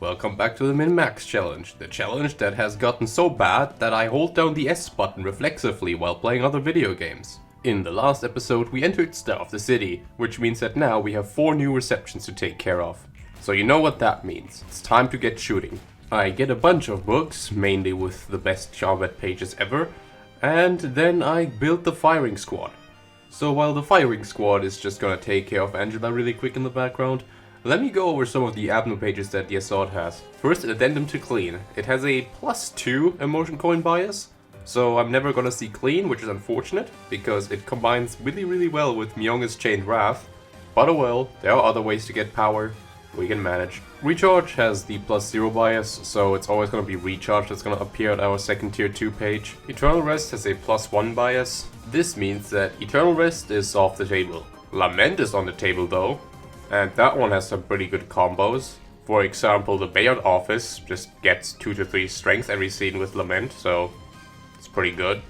Welcome back to the MinMax challenge, the challenge that has gotten so bad that I hold down the S button reflexively while playing other video games. In the last episode we entered Star of the City, which means that now we have 4 new receptions to take care of. So you know what that means, it's time to get shooting. I get a bunch of books, mainly with the best combat pages ever, and then I build the firing squad. So while the firing squad is just gonna take care of Angela really quick in the background, let me go over some of the admin pages that the assault has. First, an addendum to clean. It has a +2 emotion coin bias, so I'm never gonna see clean, which is unfortunate, because it combines really well with Myong's Chained Wrath. But oh well, there are other ways to get power, we can manage. Recharge has the +0 bias, so it's always gonna be recharge that's gonna appear at our second tier 2 page. Eternal Rest has a +1 bias. This means that Eternal Rest is off the table. Lament is on the table though. And that one has some pretty good combos. For example, the Bayard Office just gets 2 to 3 strength every scene with Lament, so it's pretty good.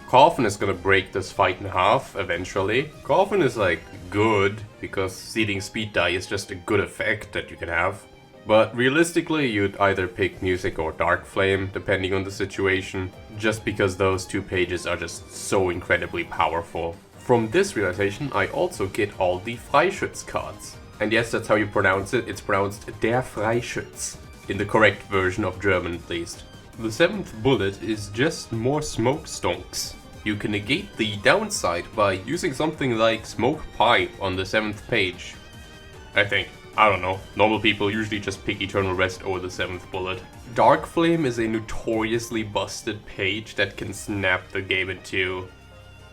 Coffin is gonna break this fight in half eventually. Coffin is like good, because seeding speed die is just a good effect that you can have. But realistically, you'd either pick Music or Dark Flame, depending on the situation, just because those 2 pages are just so incredibly powerful. From this realization, I also get all the Freischütz cards. And yes, that's how you pronounce it, it's pronounced der Freischütz, in the correct version of German at least. The 7th bullet is just more smoke stonks. You can negate the downside by using something like Smoke Pipe on the 7th page. I think. I don't know, normal people usually just pick Eternal Rest over the 7th bullet. Dark Flame is a notoriously busted page that can snap the game in 2.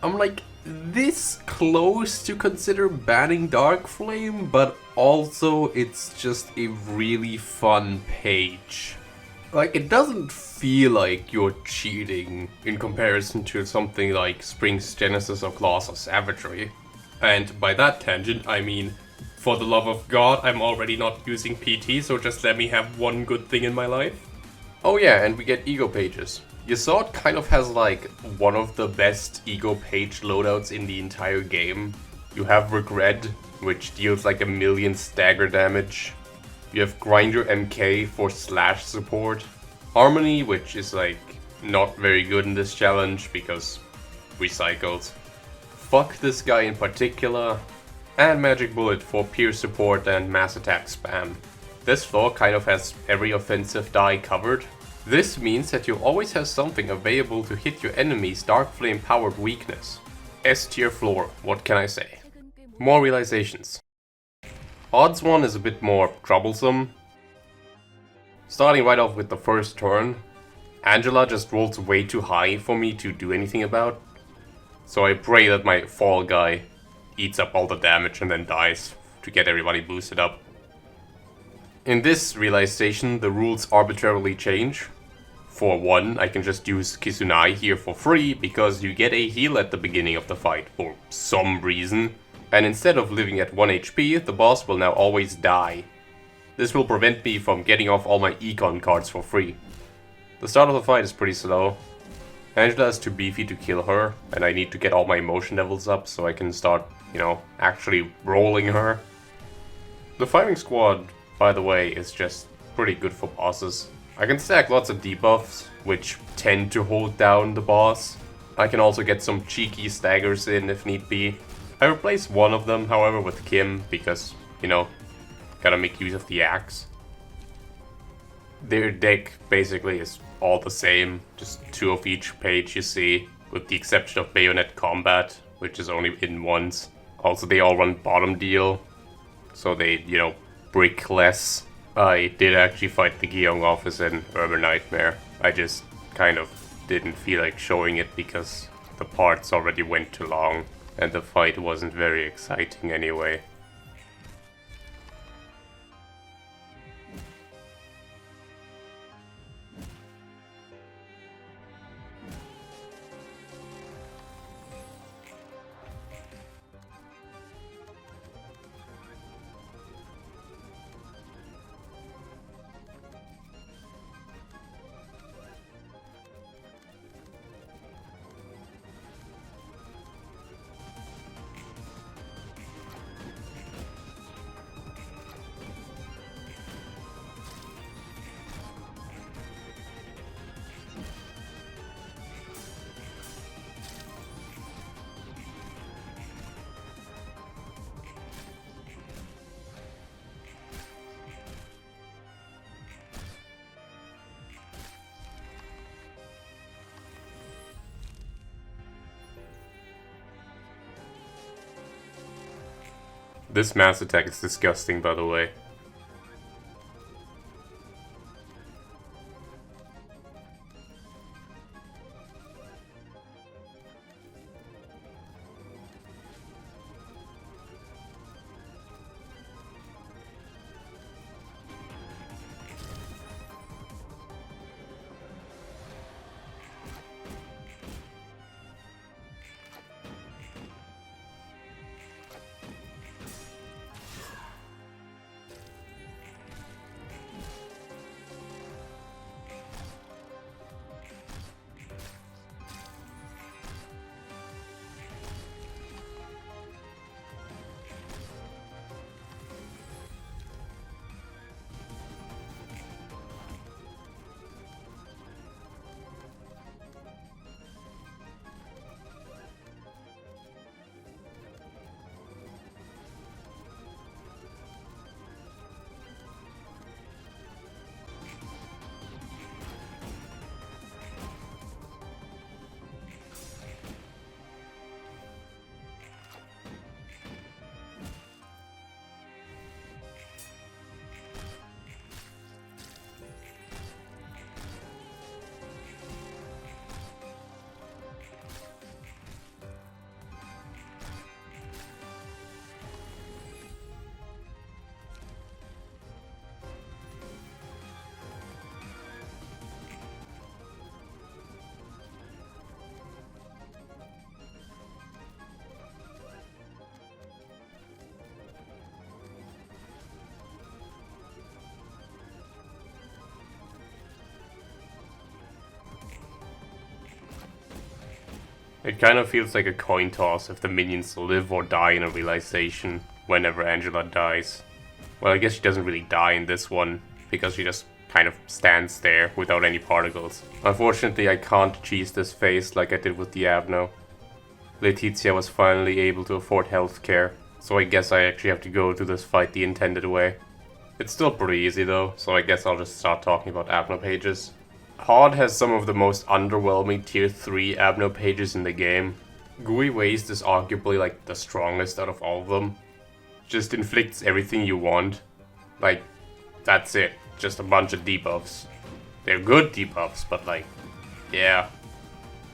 I'm like this close to consider banning Dark Flame, but also it's just a really fun page. Like, it doesn't feel like you're cheating in comparison to something like Spring's Genesis or Claws of Savagery. And by that tangent, I mean, for the love of God, I'm already not using PT, so just let me have one good thing in my life. Oh yeah, and we get ego pages. Assault kind of has like one of the best ego page loadouts in the entire game. You have Regret, which deals like 1,000,000 stagger damage. You have Grinder MK for slash support. Harmony, which is like not very good in this challenge because recycled. Fuck this guy in particular. And Magic Bullet for pierce support and mass attack spam. This floor kind of has every offensive die covered. This means that you always have something available to hit your enemy's Dark Flame powered weakness. S tier floor, what can I say? More realizations. Odds one is a bit more troublesome. Starting right off with the first turn, Angela just rolls way too high for me to do anything about. So I pray that my fall guy eats up all the damage and then dies to get everybody boosted up. In this realization, the rules arbitrarily change. For one, I can just use Kisunai here for free because you get a heal at the beginning of the fight for some reason. And instead of living at 1 HP, the boss will now always die. This will prevent me from getting off all my econ cards for free. The start of the fight is pretty slow. Angela is too beefy to kill her, and I need to get all my emotion levels up so I can start, actually rolling her. The firing squad, by the way, is just pretty good for bosses. I can stack lots of debuffs, which tend to hold down the boss. I can also get some cheeky staggers in if need be. I replaced one of them, however, with Kim, because, gotta make use of the axe. Their deck basically is all the same, just 2 of each page you see, with the exception of Bayonet Combat, which is only in once. Also, they all run bottom deal, so they, brick less. I did actually fight the Gyeong office in Urban Nightmare. I just kind of didn't feel like showing it because the parts already went too long, and the fight wasn't very exciting anyway. This mass attack is disgusting, by the way. It kind of feels like a coin toss if the minions live or die in a realization whenever Angela dies. Well, I guess she doesn't really die in this one, because she just kind of stands there without any particles. Unfortunately, I can't cheese this phase like I did with Diablo. Laetitia was finally able to afford healthcare, so I guess I actually have to go to this fight the intended way. It's still pretty easy though, so I guess I'll just start talking about Abno pages. Hard has some of the most underwhelming tier 3 Abno pages in the game. Gui Waste is arguably like the strongest out of all of them. Just inflicts everything you want. Like, that's it. Just a bunch of debuffs. They're good debuffs, but like, yeah.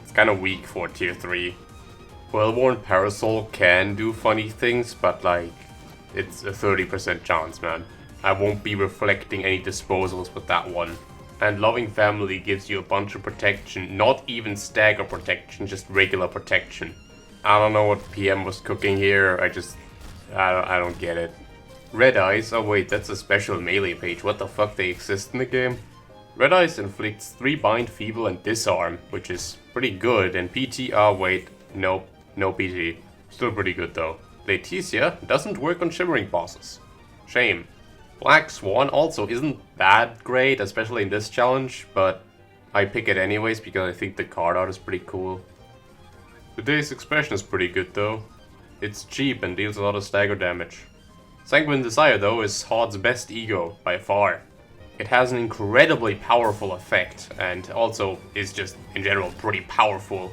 It's kinda weak for tier 3. Well-worn Parasol can do funny things, but like, it's a 30% chance, man. I won't be reflecting any disposals with that one. And Loving Family gives you a bunch of protection, not even stagger protection, just regular protection. I don't know what PM was cooking here, I don't get it. Red Eyes, oh wait, that's a special melee page, what the fuck, they exist in the game? Red Eyes inflicts 3 bind, feeble and disarm, which is pretty good, and PT, oh wait, nope, no PT. Still pretty good though. Laetitia doesn't work on shimmering bosses. Shame. Black Swan also isn't that great, especially in this challenge, but I pick it anyways because I think the card art is pretty cool. Today's Expression is pretty good though. It's cheap and deals a lot of stagger damage. Sanguine Desire though is Hard's best ego, by far. It has an incredibly powerful effect, and also is just, in general, pretty powerful.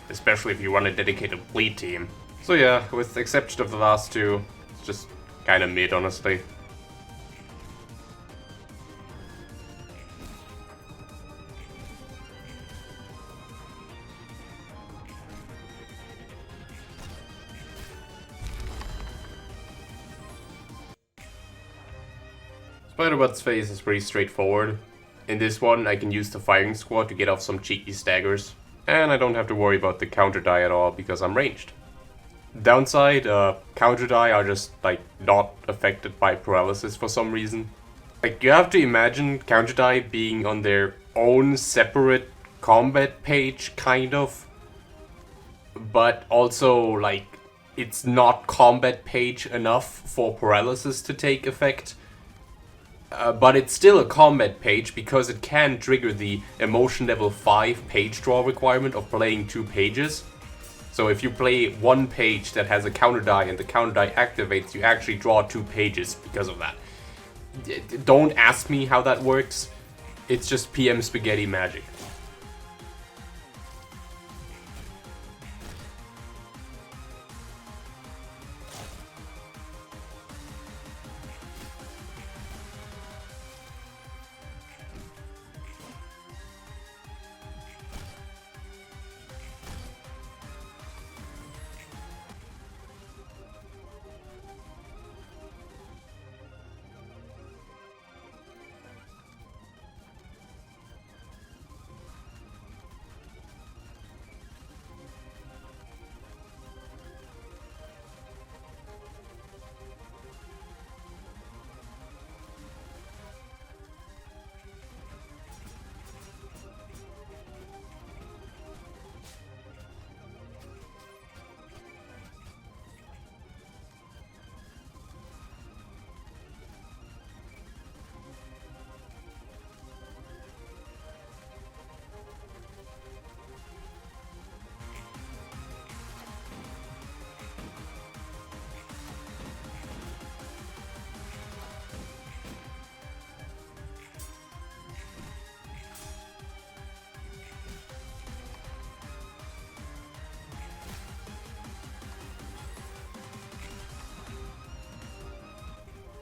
Especially if you run a dedicated bleed team. So yeah, with the exception of the last two, it's just kinda mid, honestly. Spider-Butt's phase is pretty straightforward. In this one, I can use the firing squad to get off some cheeky staggers, and I don't have to worry about the counter die at all because I'm ranged. Downside, counter die are just like not affected by paralysis for some reason. Like, you have to imagine counter die being on their own separate combat page, kind of, but also like it's not combat page enough for paralysis to take effect. But it's still a combat page because it can trigger the emotion level 5 page draw requirement of playing 2 pages. So if you play 1 page that has a counter die and the counter die activates, you actually draw 2 pages because of that. Don't ask me how that works. It's just PM spaghetti magic.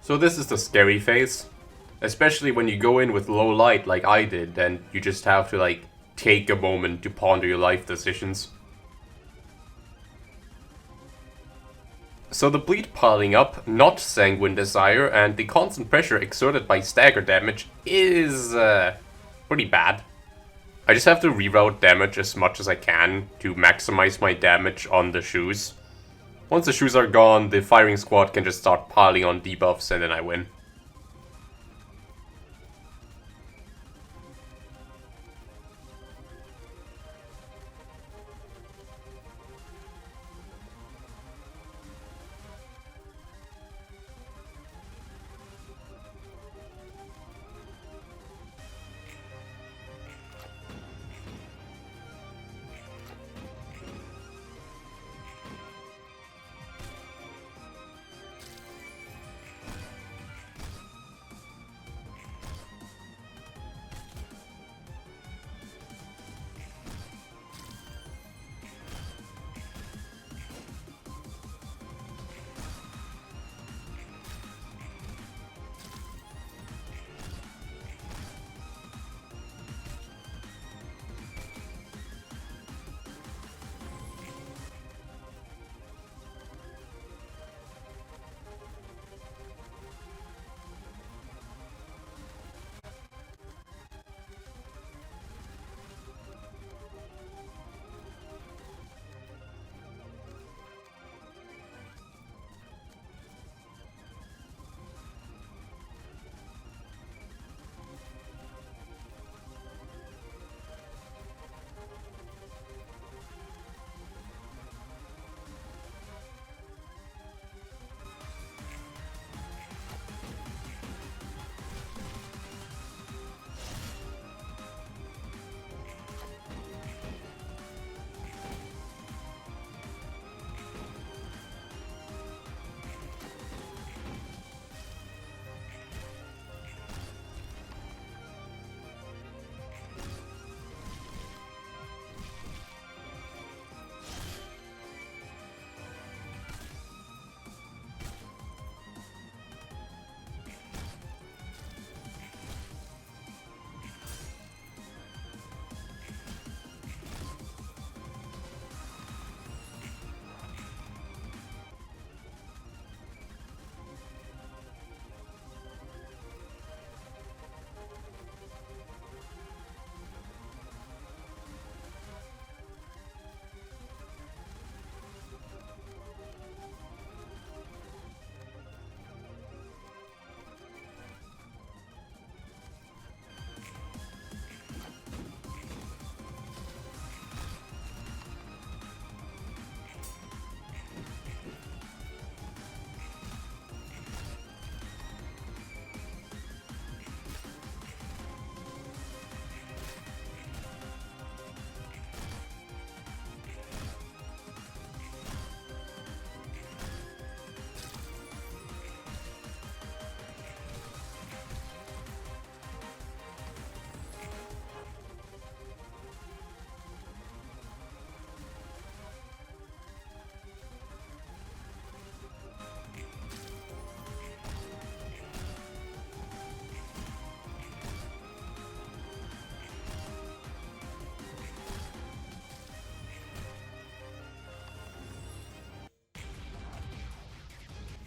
So this is the scary phase. Especially when you go in with low light like I did, and you just have to like take a moment to ponder your life decisions. So the bleed piling up, not sanguine desire, and the constant pressure exerted by stagger damage is pretty bad. I just have to reroute damage as much as I can to maximize my damage on the shoes. Once the shoes are gone, the firing squad can just start piling on debuffs and then I win.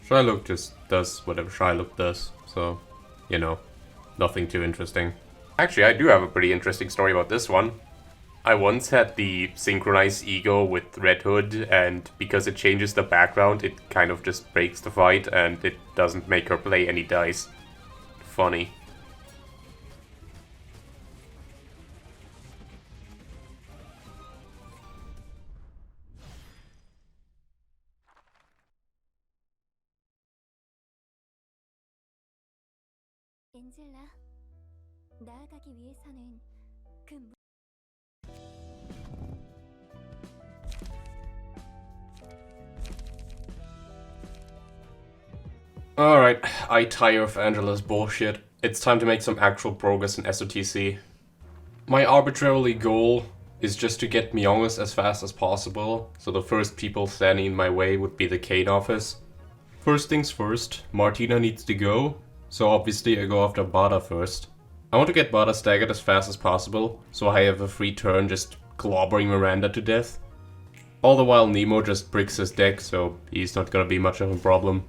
Shylock just does whatever Shylock does, so, you know, nothing too interesting. Actually, I do have a pretty interesting story about this one. I once had the synchronized ego with Red Hood, and because it changes the background, it kind of just breaks the fight, and it doesn't make her play any dice. Funny. Alright, I tire of Angela's bullshit. It's time to make some actual progress in SOTC. My arbitrary goal is just to get Myongos as fast as possible, so the first people standing in my way would be the Kane office. First things first, Martina needs to go, so obviously I go after Bada first. I want to get Bada staggered as fast as possible, so I have a free turn just clobbering Miranda to death. All the while Nemo just bricks his deck, so he's not gonna be much of a problem.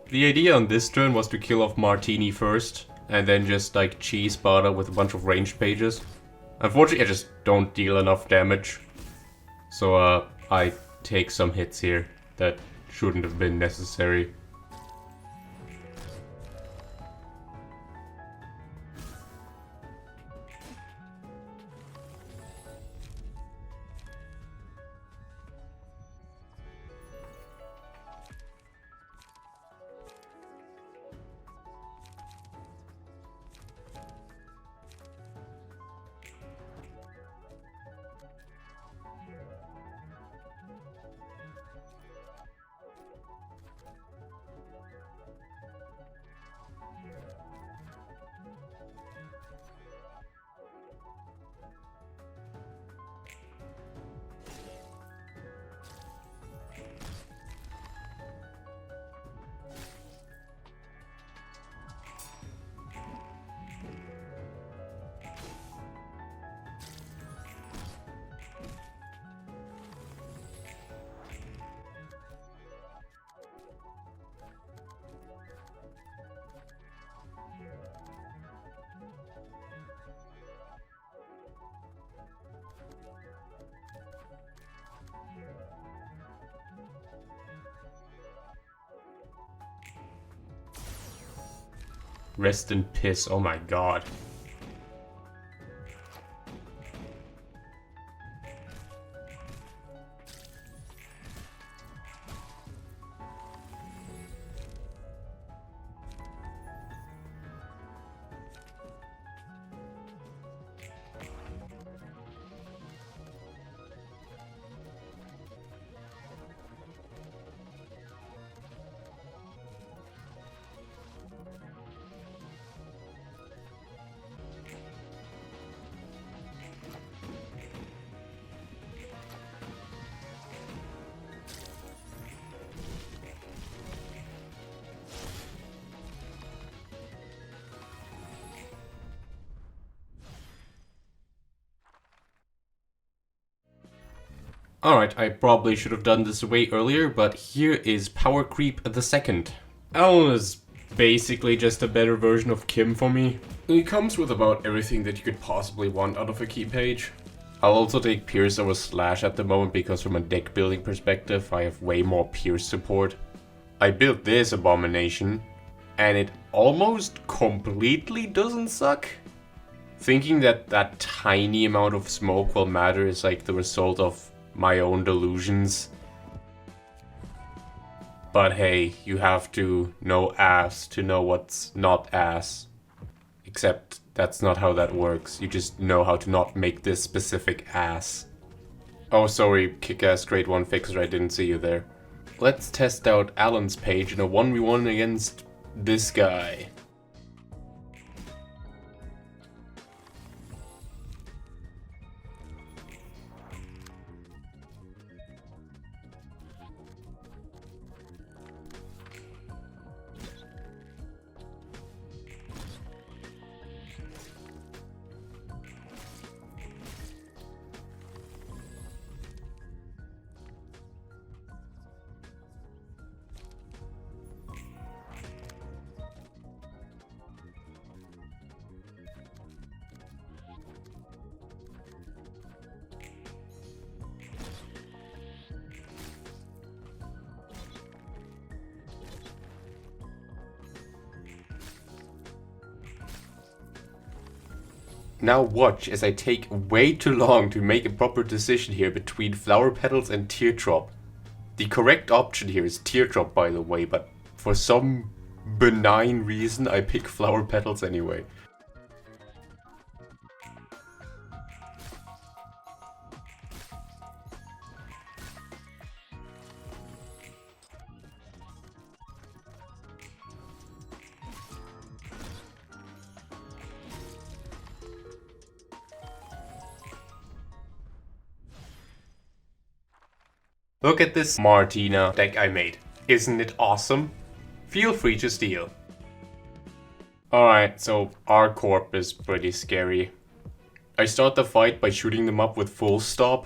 The idea on this turn was to kill off Martini first, and then just like cheese Bada with a bunch of ranged pages. Unfortunately, I just don't deal enough damage. So I take some hits here that shouldn't have been necessary. Rest in piss, oh my god. Alright, I probably should have done this way earlier, but here is Power Creep the second. Alan is basically just a better version of Kim for me. He comes with about everything that you could possibly want out of a key page. I'll also take Pierce over Slash at the moment because from a deck building perspective I have way more Pierce support. I built this abomination and it almost completely doesn't suck. Thinking that that tiny amount of smoke will matter is like the result of my own delusions. But hey, you have to know ass to know what's not ass. Except that's not how that works. You just know how to not make this specific ass. Oh, sorry, Kick-Ass Grade 1 Fixer, I didn't see you there. Let's test out Alan's page in a 1v1 against this guy. Now watch as I take way too long to make a proper decision here between Flower Petals and Teardrop. The correct option here is Teardrop, by the way, but for some benign reason I pick Flower Petals anyway. Look at this Martina deck I made. Isn't it awesome? Feel free to steal. Alright, so R Corp is pretty scary. I start the fight by shooting them up with full stop,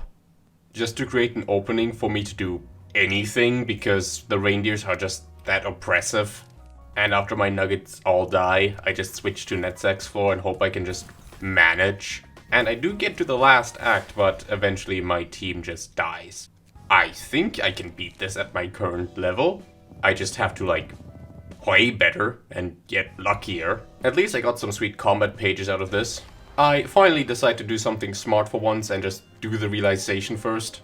just to create an opening for me to do anything because the reindeers are just that oppressive. And after my nuggets all die, I just switch to Netsack's floor and hope I can just manage. And I do get to the last act, but eventually my team just dies. I think I can beat this at my current level. I just have to like play better and get luckier. At least I got some sweet combat pages out of this. I finally decide to do something smart for once and just do the realization first.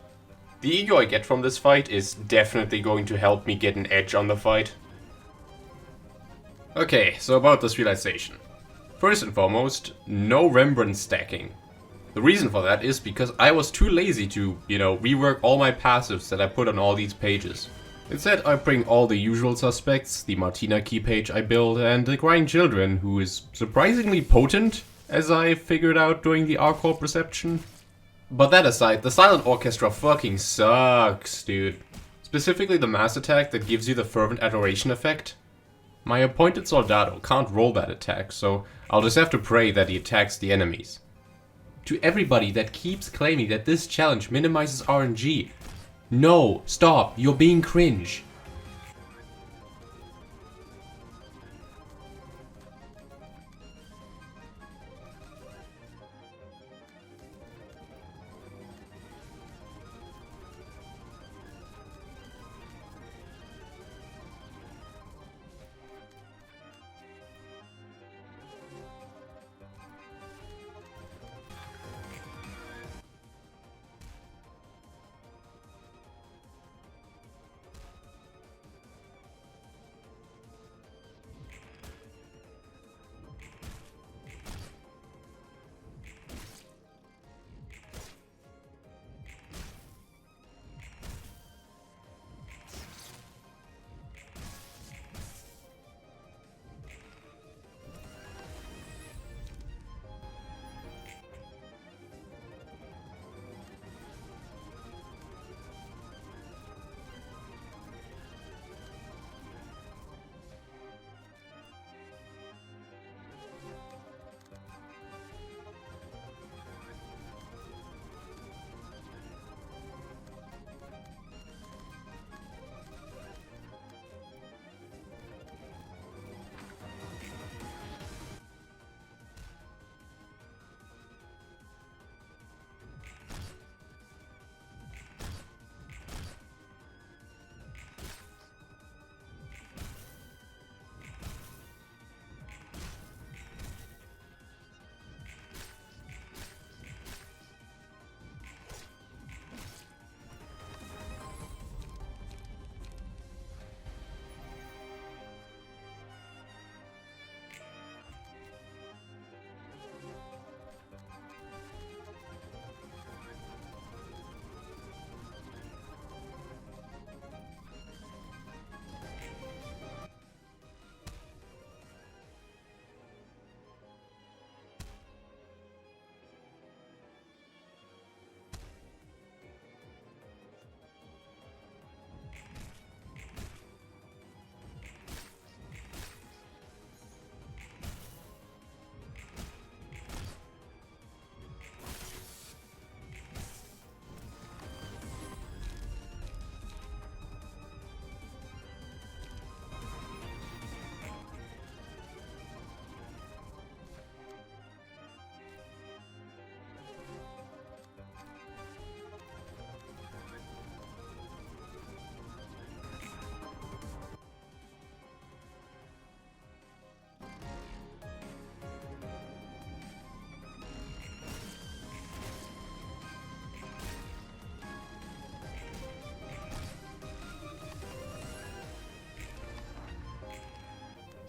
The ego I get from this fight is definitely going to help me get an edge on the fight. Okay, so about this realization. First and foremost, no Rembrandt stacking. The reason for that is because I was too lazy to, rework all my passives that I put on all these pages. Instead, I bring all the usual suspects, the Martina key page I built, and the Crying Children, who is surprisingly potent, as I figured out during the R Corp reception. But that aside, the Silent Orchestra fucking sucks, dude. Specifically the mass attack that gives you the Fervent Adoration effect. My appointed Soldado can't roll that attack, so I'll just have to pray that he attacks the enemies. To everybody that keeps claiming that this challenge minimizes RNG, no, stop, you're being cringe.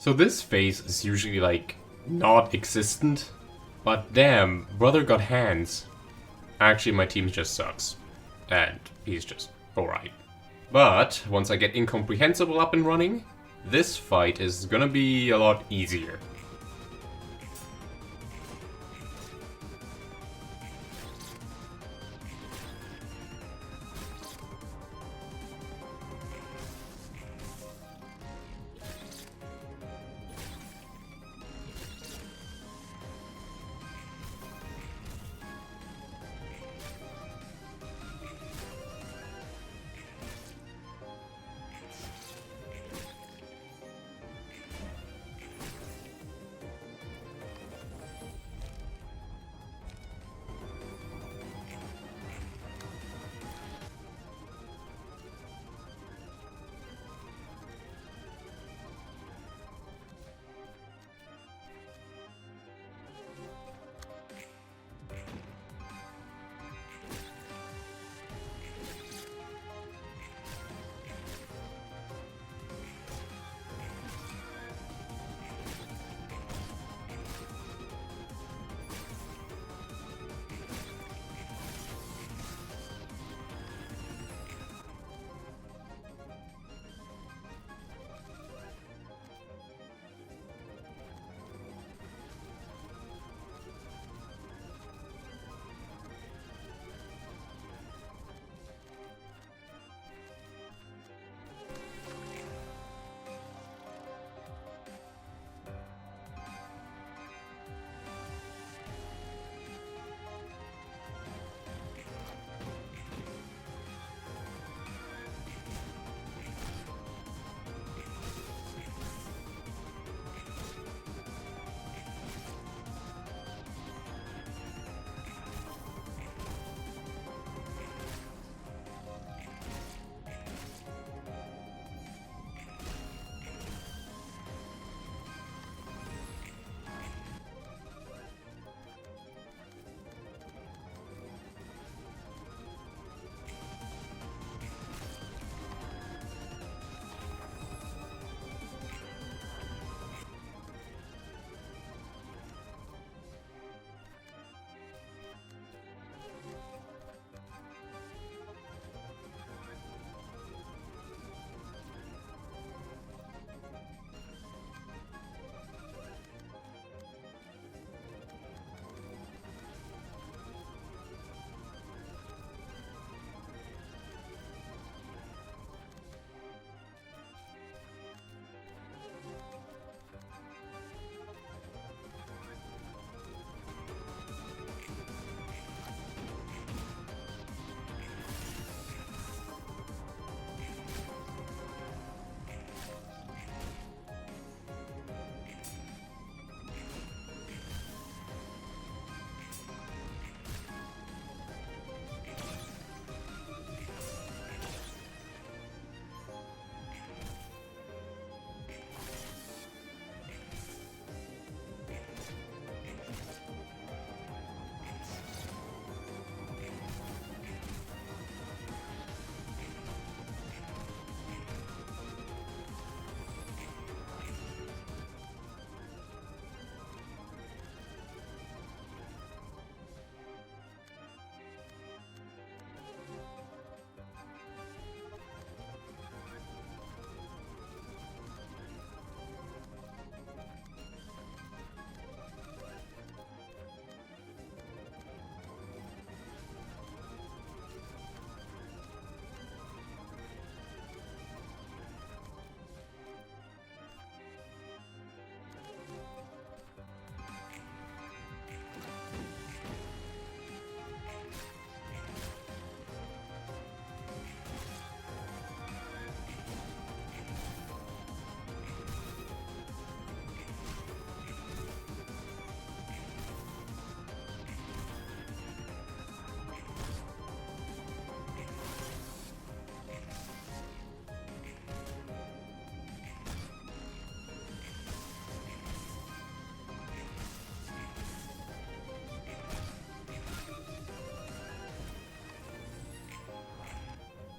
So this phase is usually like not existent, but damn, brother got hands. Actually, my team just sucks, and he's just alright. But once I get Incomprehensible up and running, this fight is gonna be a lot easier.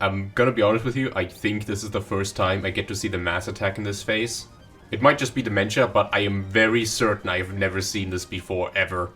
I'm gonna be honest with you, I think this is the first time I get to see the mass attack in this phase. It might just be dementia, but I am very certain I have never seen this before, ever.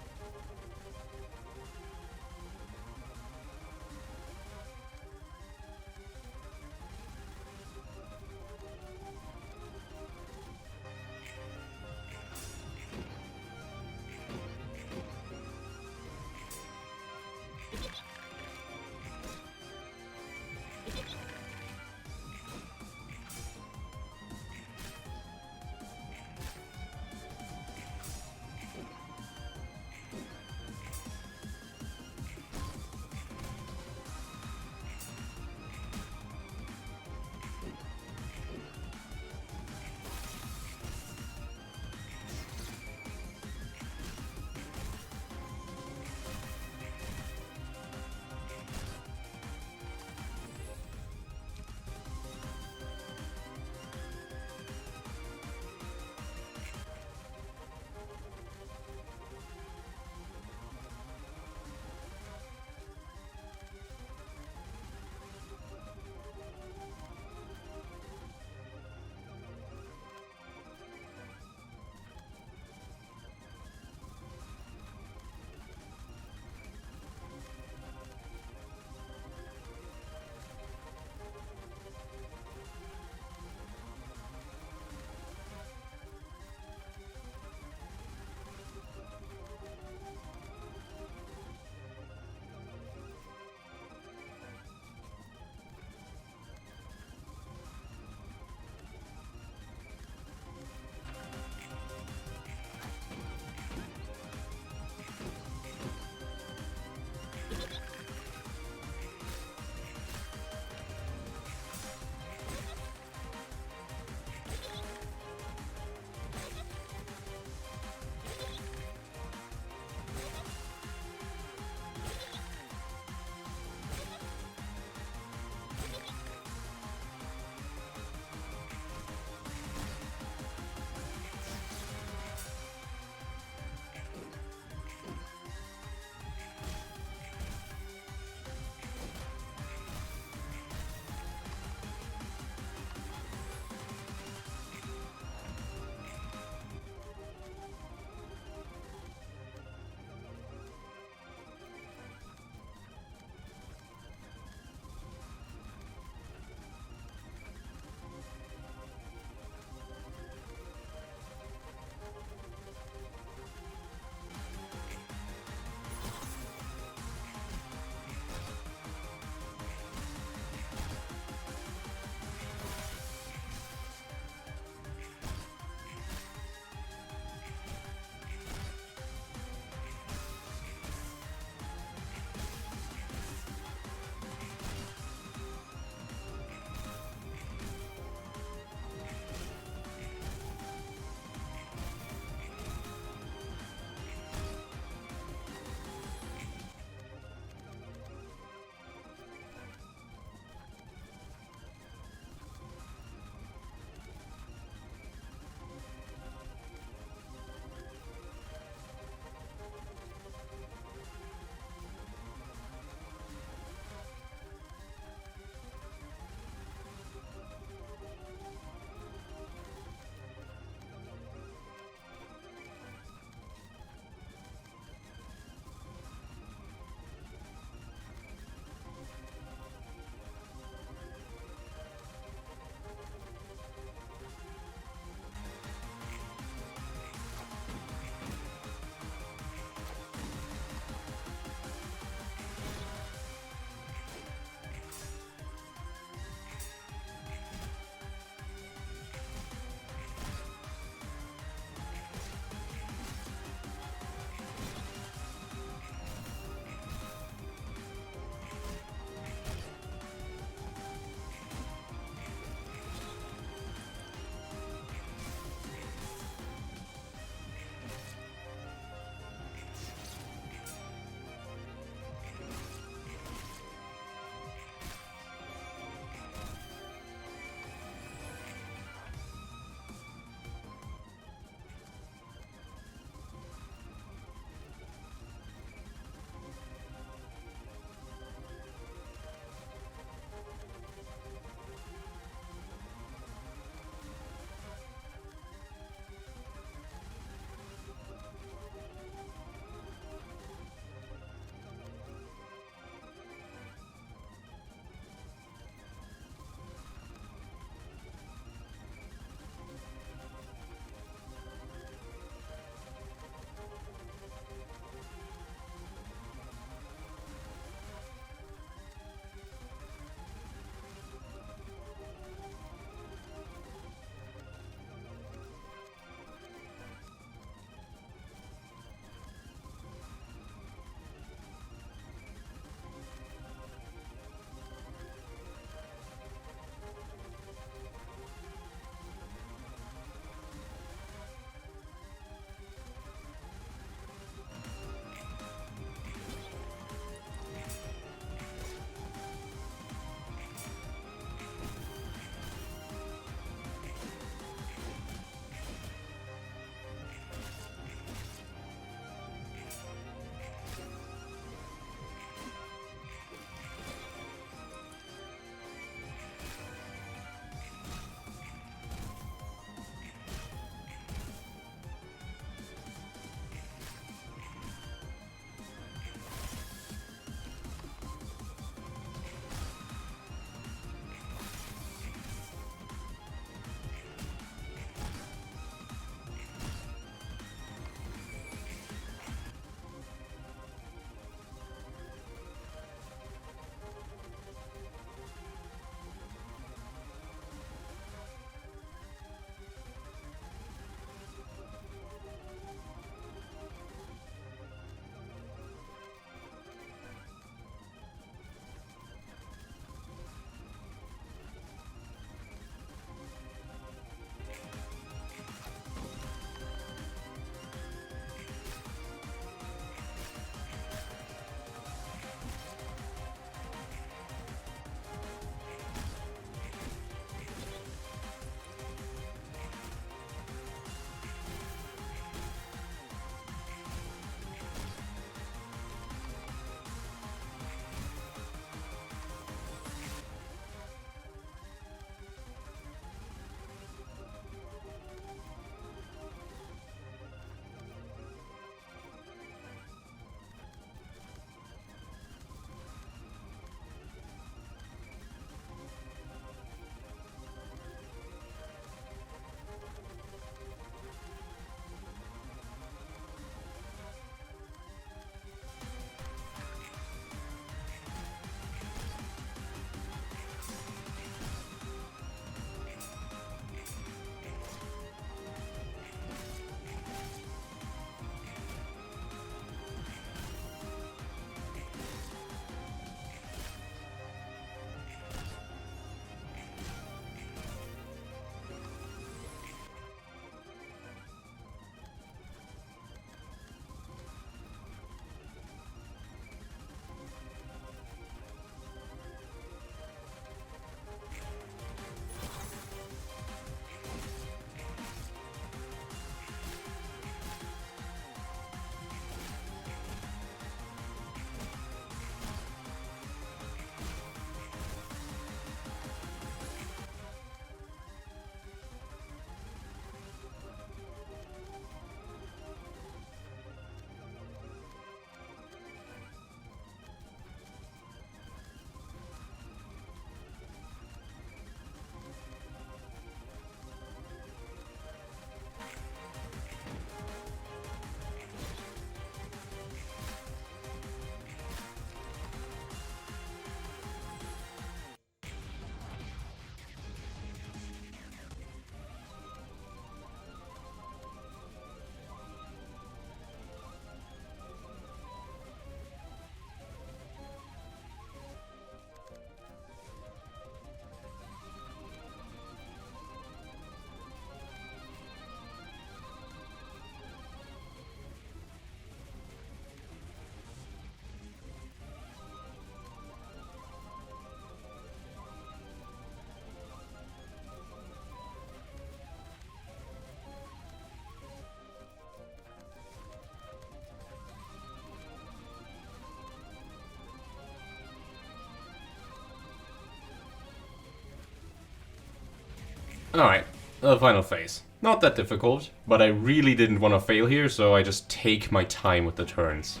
Alright, the final phase. Not that difficult, but I really didn't want to fail here, so I just take my time with the turns.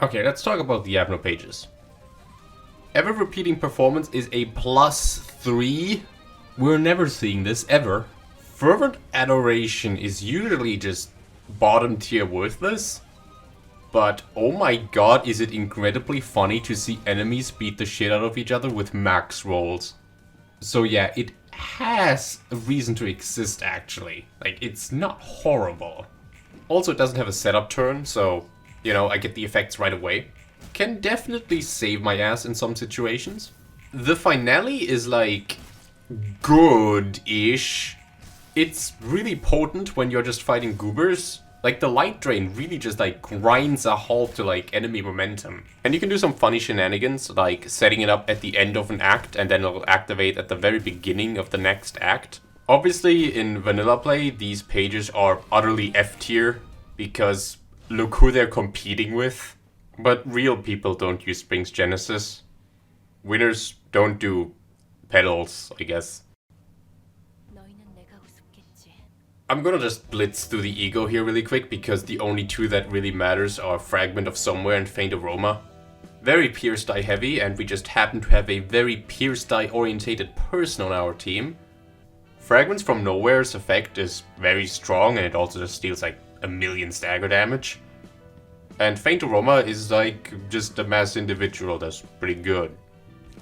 Okay, let's talk about the Abno pages. Ever repeating performance is a +3. We're never seeing this, ever. Fervent adoration is usually just bottom tier worthless. But oh my god, is it incredibly funny to see enemies beat the shit out of each other with max rolls. So yeah, it has a reason to exist actually. Like, it's not horrible. Also, it doesn't have a setup turn, so, you know, I get the effects right away. Can definitely save my ass in some situations. The finale is like good-ish. It's really potent when you're just fighting goobers. Like, the light drain really just like grinds a halt to like enemy momentum. And you can do some funny shenanigans, like setting it up at the end of an act and then it'll activate at the very beginning of the next act. Obviously, in vanilla play, these pages are utterly F tier because look who they're competing with. But real people don't use Spring's Genesis. Winners don't do pedals, I guess. I'm gonna just blitz through the ego here really quick because the only two that really matters are Fragment of Somewhere and Faint Aroma. Very Pierce Die heavy, and we just happen to have a very Pierce Die orientated person on our team. Fragments from Nowhere's effect is very strong and it also just deals like 1,000,000 stagger damage. And Faint Aroma is like just a mass individual that's pretty good.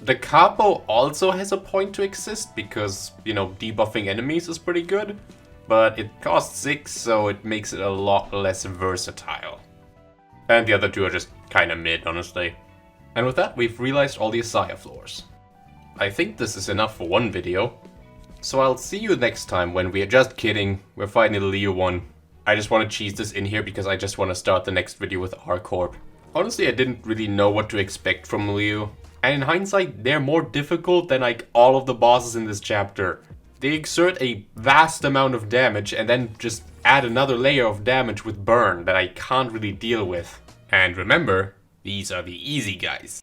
The Capo also has a point to exist because, you know, debuffing enemies is pretty good, but it costs 6, so it makes it a lot less versatile. And the other two are just kinda mid, honestly. And with that, we've realized all the Asiyah floors. I think this is enough for one video. So I'll see you next time when we're just kidding, we're fighting the Leo one. I just want to cheese this in here because I just want to start the next video with R Corp. Honestly, I didn't really know what to expect from Leo. And in hindsight, they're more difficult than like all of the bosses in this chapter. They exert a vast amount of damage and then just add another layer of damage with burn that I can't really deal with. And remember, these are the easy guys.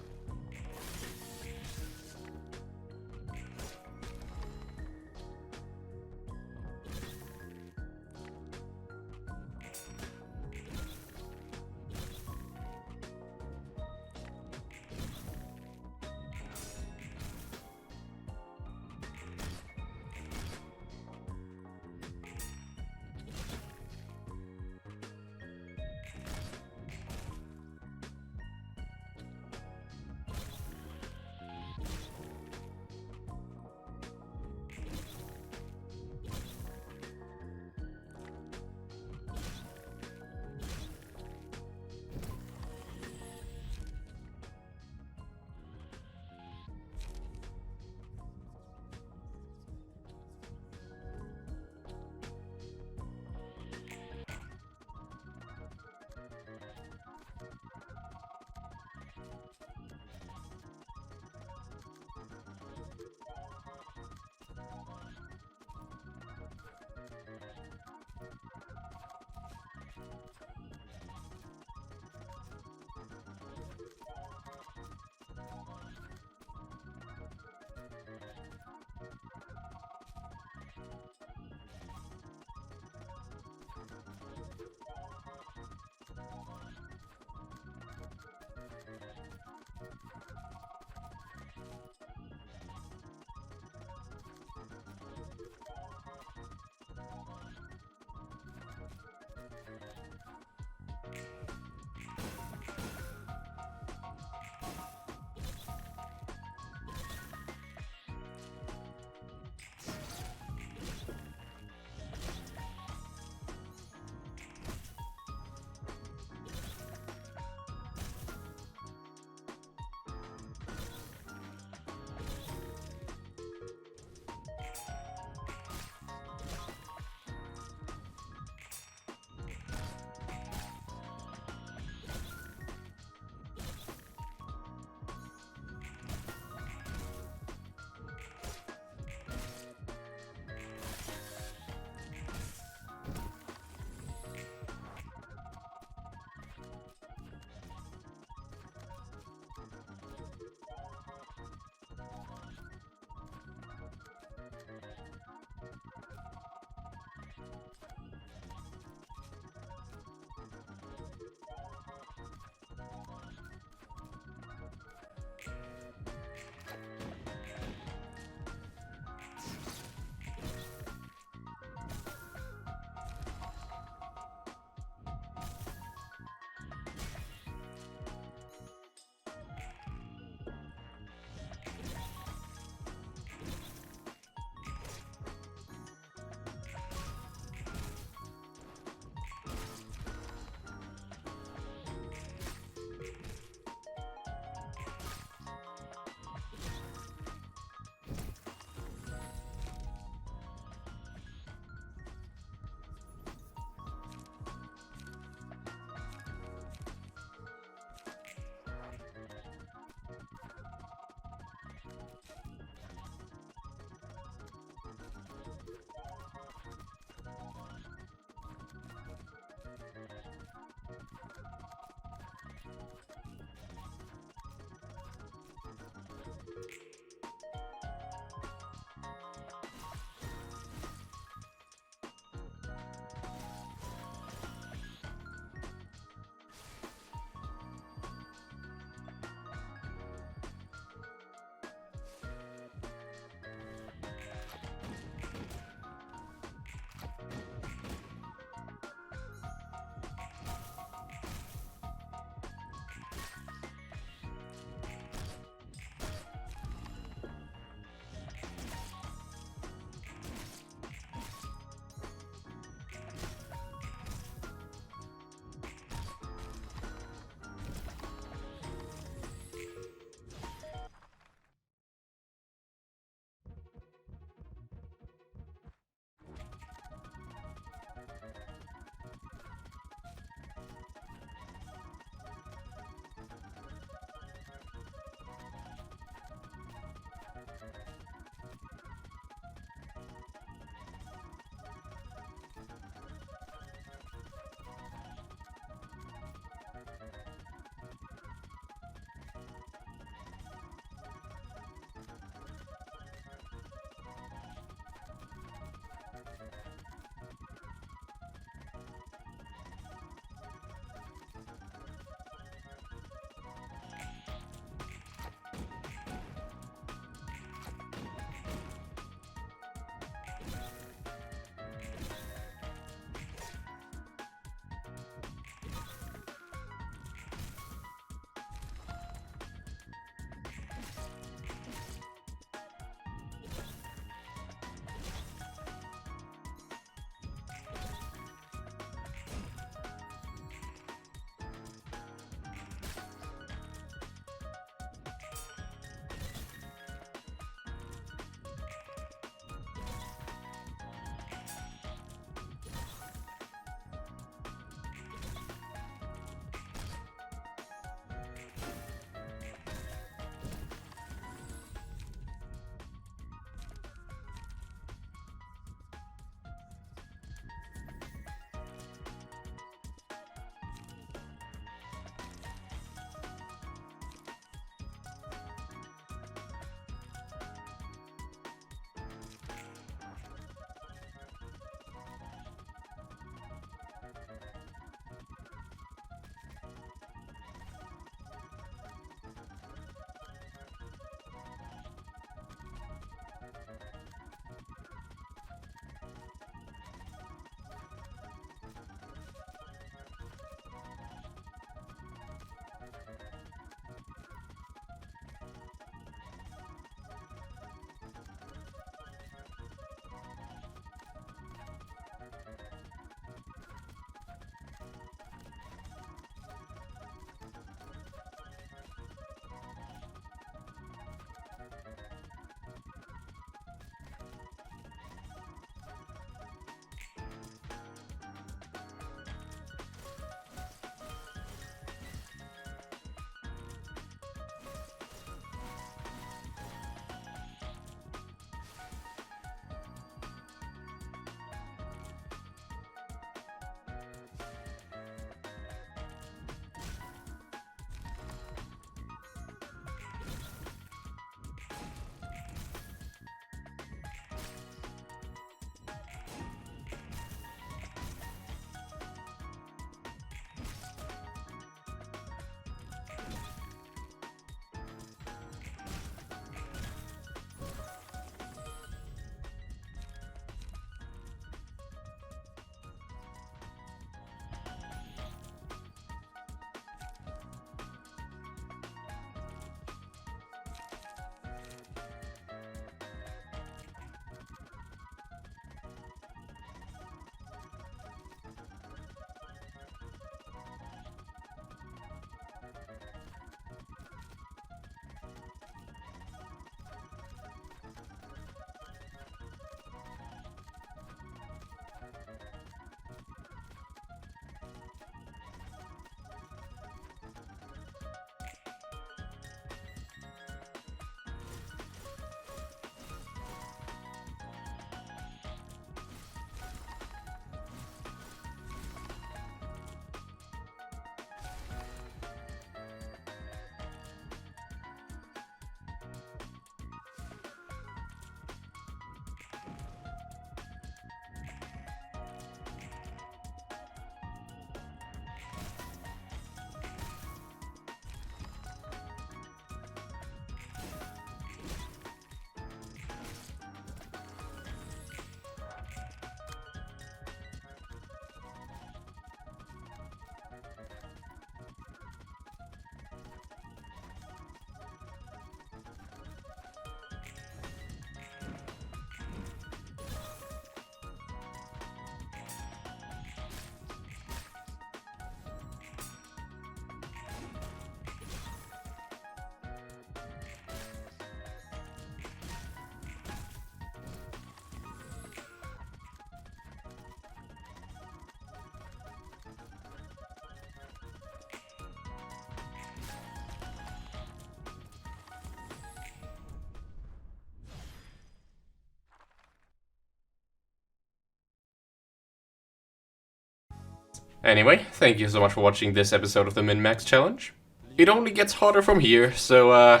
Anyway, thank you so much for watching this episode of the MinMax challenge. It only gets harder from here, so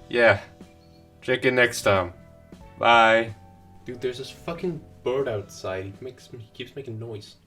yeah. Check in next time. Bye. Dude, there's this fucking bird outside. He keeps making noise.